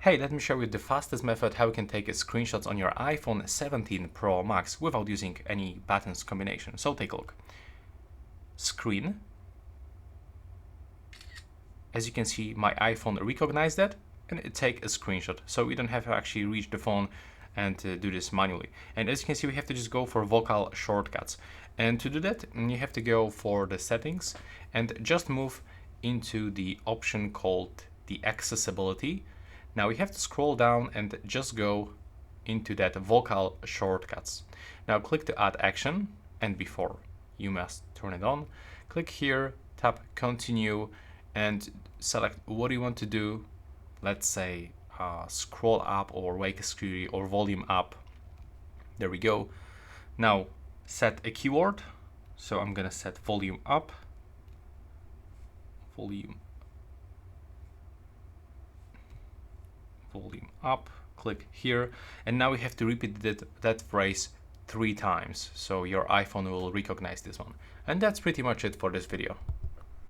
Hey, let me show you the fastest method how you can take screenshots on your iPhone 17 Pro Max without using any buttons combination. So take a look. Screen. As you can see, my iPhone recognized that and it take a screenshot. So we don't have to actually reach the phone and do this manually. And as you can see, we have to just go for vocal shortcuts. And to do that, you have to go for the settings and just move into the option called the accessibility. Now we have to scroll down and just go into that vocal shortcuts. Now click to add action, and before you must turn it on, click here, tap continue, and select what you want to do. Let's say scroll up or wake Siri or volume up. There we go. Now set a keyword. So I'm gonna set volume up, volume up, click here, and now we have to repeat that phrase 3 times, so your iPhone will recognize this one. And that's pretty much it for this video.